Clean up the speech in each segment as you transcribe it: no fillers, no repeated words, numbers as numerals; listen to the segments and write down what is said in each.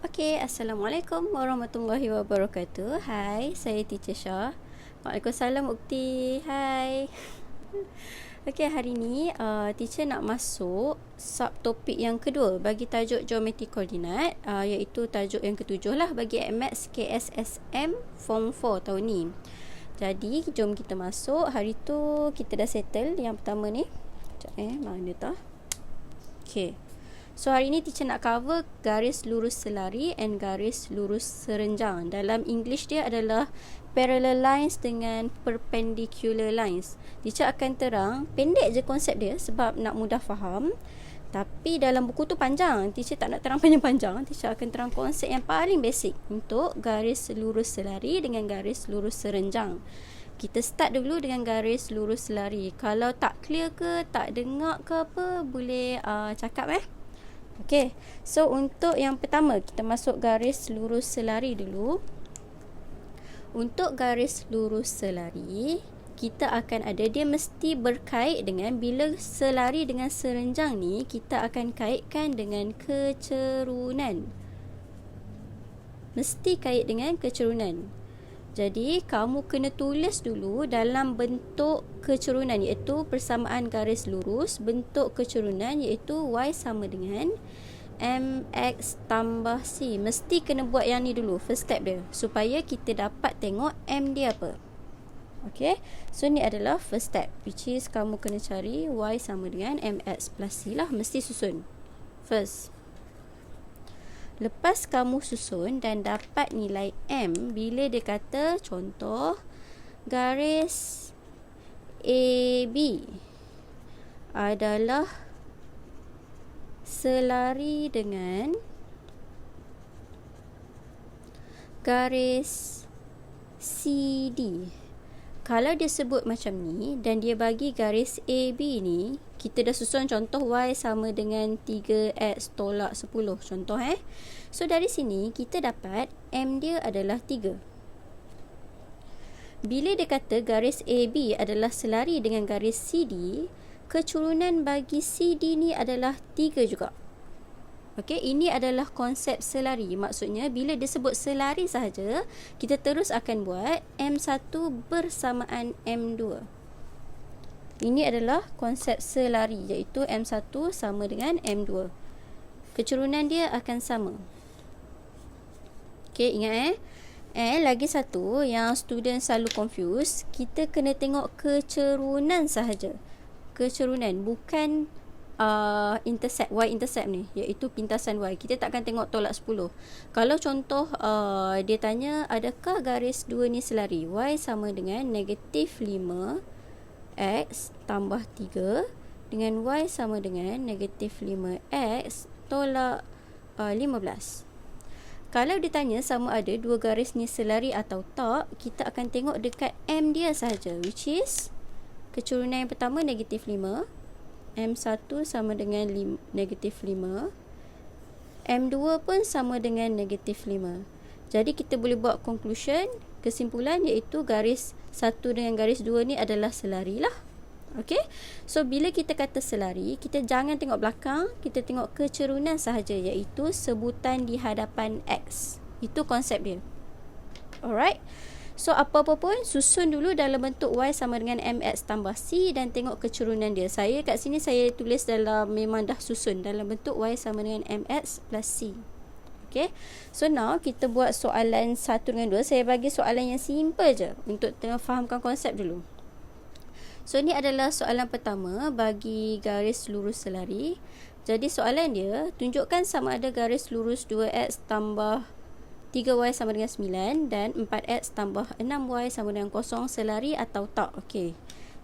Okey, Assalamualaikum warahmatullahi wabarakatuh. Hai, saya Teacher Shah. Waalaikumsalam Ukti. Hai. Okey, hari ni teacher nak masuk subtopik yang kedua bagi tajuk geometri koordinat, iaitu tajuk yang ketujuh lah bagi Maths KSSM Form 4 tahun ni. Jadi, jom kita masuk. Hari tu kita dah settle yang pertama ni. Sekejap mana tah? Okey. So hari ni teacher nak cover garis lurus selari and garis lurus serenjang. Dalam English dia adalah parallel lines dengan perpendicular lines. Teacher akan terang, pendek je konsep dia sebab nak mudah faham. Tapi dalam buku tu panjang. Teacher tak nak terang panjang-panjang. Teacher akan terang konsep yang paling basic untuk garis lurus selari dengan garis lurus serenjang. Kita start dulu dengan garis lurus selari. Kalau tak clear ke, tak dengar ke apa, boleh cakap Okey, so untuk yang pertama, kita masuk garis lurus selari dulu. Untuk garis lurus selari, kita akan ada, dia mesti berkait dengan, bila selari dengan serenjang ni, kita akan kaitkan dengan kecerunan. Mesti kait dengan kecerunan. Jadi, kamu kena tulis dulu dalam bentuk kecerunan, iaitu persamaan garis lurus. Bentuk kecerunan iaitu Y sama dengan MX tambah C. Mesti kena buat yang ni dulu, first step dia, supaya kita dapat tengok M dia apa. Okay, so ni adalah first step, which is kamu kena cari Y sama dengan MX plus C lah. Mesti susun first. Lepas kamu susun dan dapat nilai M, bila dia kata contoh garis AB adalah selari dengan garis CD. Kalau dia sebut macam ni dan dia bagi garis AB ni, kita dah susun contoh Y sama dengan 3X tolak 10. Contoh So dari sini kita dapat M dia adalah 3. Bila dia kata garis AB adalah selari dengan garis CD, kecerunan bagi CD ni adalah 3 juga. Okey, ini adalah konsep selari. Maksudnya bila disebut selari sahaja, kita terus akan buat M1 bersamaan M2. Ini adalah konsep selari, iaitu M1 sama dengan M2. Kecerunan dia akan sama. Okey, ingat lagi satu yang student selalu confuse, kita kena tengok kecerunan sahaja. Kecerunan, bukan intercept, y-intercept ni, iaitu pintasan y. Kita takkan tengok tolak 10. Kalau contoh dia tanya, adakah garis 2 ni selari? Y sama dengan negatif 5x tambah 3 dengan y sama dengan negatif 5x tolak 15. Kalau dia tanya sama ada dua garis ni selari atau tak, kita akan tengok dekat M dia sahaja, which is kecerunan yang pertama negatif 5, M1 sama dengan negatif 5, M2 pun sama dengan negatif 5. Jadi kita boleh buat conclusion, kesimpulan, iaitu garis 1 dengan garis 2 ni adalah selari lah. Okey, so bila kita kata selari, kita jangan tengok belakang, kita tengok kecerunan sahaja, iaitu sebutan di hadapan X. Itu konsep dia. Alright, so apa-apa pun susun dulu dalam bentuk Y sama dengan MX tambah C dan tengok kecerunan dia. Saya kat sini saya tulis dalam, memang dah susun dalam bentuk Y sama dengan MX plus C. Okay, so now kita buat soalan 1 dengan 2. Saya bagi soalan yang simple je untuk fahamkan konsep dulu. So ni adalah soalan pertama bagi garis lurus selari. Jadi soalan dia, tunjukkan sama ada garis lurus 2x tambah 3y sama dengan 9 dan 4x tambah 6y sama dengan 0 selari atau tak. Okey.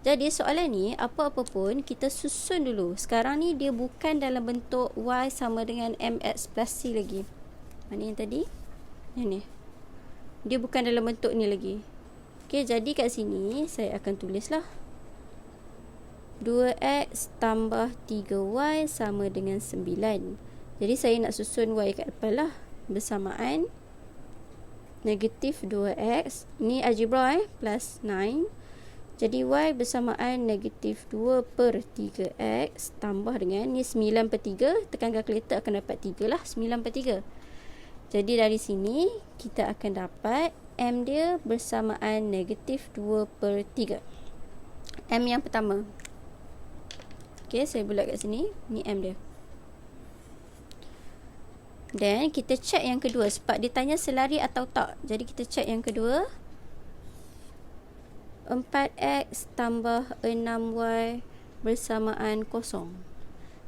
Jadi soalan ni, apa-apa pun kita susun dulu. Sekarang ni dia bukan dalam bentuk y sama dengan mx plus c lagi. Mana yang tadi? Yang ni. Dia bukan dalam bentuk ni lagi. Okey, jadi kat sini saya akan tulislah 2x tambah 3y sama dengan 9. Jadi saya nak susun y kat depan lah. Bersamaan negatif 2x, ni algebra plus 9. Jadi y bersamaan negatif 2 per 3x tambah dengan, ni 9 per 3, tekan kalkulator akan dapat 3 lah, 9 per 3. Jadi dari sini kita akan dapat M dia bersamaan negatif 2/3. M yang pertama. Okay, saya bulat kat sini. Ni M dia. Dan kita check yang kedua sebab dia tanya selari atau tak. Jadi kita check yang kedua. 4x tambah 6y bersamaan 0.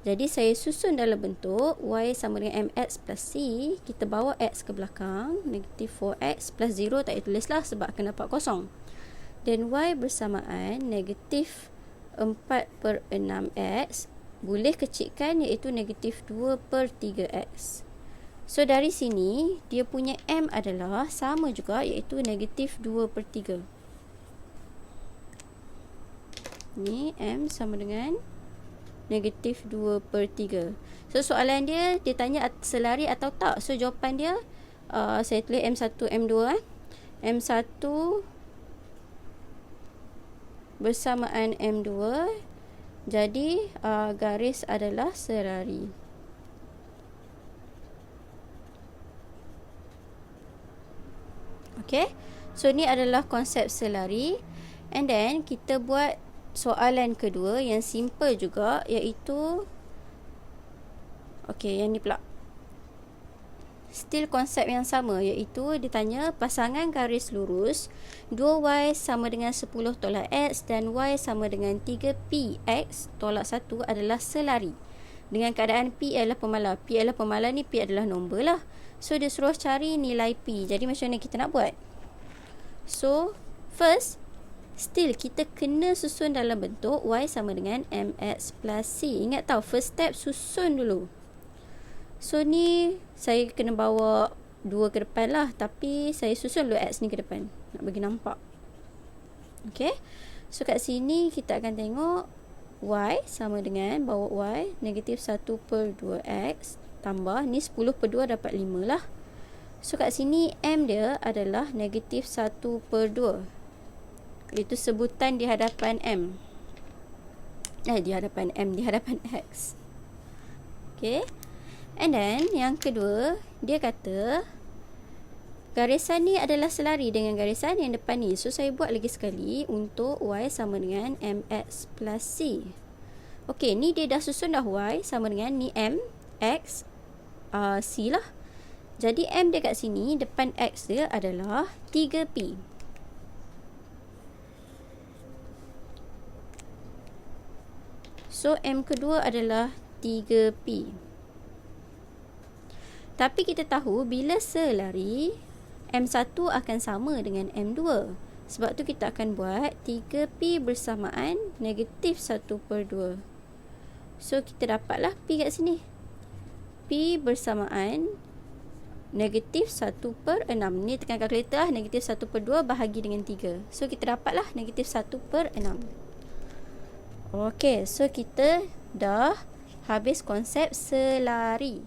Jadi saya susun dalam bentuk y sama dengan mx plus c. Kita bawa x ke belakang. Negatif 4x plus 0 tak payah tulis lah sebab akan dapat 0. Dan y bersamaan negatif 4/6x. Boleh kecilkan iaitu negatif 2/3x. So dari sini dia punya m adalah sama juga iaitu negatif 2/3. Ni m sama dengan negatif 2/3. So soalan dia tanya selari atau tak. So jawapan dia saya tulis M1, M2. M1 bersamaan M2. Jadi garis adalah selari. Okay. So ni adalah konsep selari. And then kita buat soalan kedua yang simple juga, iaitu yang ni pula. Still konsep yang sama, iaitu dia tanya pasangan garis lurus 2y sama dengan 10 tolak x dan y sama dengan 3px tolak 1 adalah selari. Dengan keadaan p adalah pemalar. P adalah pemalar ni, p adalah nombor lah. So dia suruh cari nilai p. Jadi macam mana kita nak buat? So first, still kita kena susun dalam bentuk y sama dengan mx plus c. Ingat tau, first step susun dulu. So ni saya kena bawa 2 ke depan lah, tapi saya susun dulu x ni ke depan nak bagi nampak. Okay. So kat sini kita akan tengok y sama dengan bawa y negatif 1/2x tambah ni 10/2 dapat 5 lah. So kat sini m dia adalah negatif 1/2. Itu sebutan di hadapan M. Di hadapan X. Okay. And then yang kedua, dia kata garisan ni adalah selari dengan garisan yang depan ni. So saya buat lagi sekali untuk y sama dengan mx plus c. Okay, ni dia dah susun dah y sama dengan ni m, x, c lah. Jadi m dia kat sini, depan x dia adalah 3p. So, M kedua adalah 3P. Tapi kita tahu bila selari, M1 akan sama dengan M2. Sebab tu kita akan buat 3P bersamaan negatif 1/2. So, kita dapatlah P kat sini. P bersamaan negatif 1/6. Ni tekan kalkulator lah. Negatif 1/2 bahagi dengan 3. So, kita dapatlah negatif 1/6. Okay, so kita dah habis konsep selari.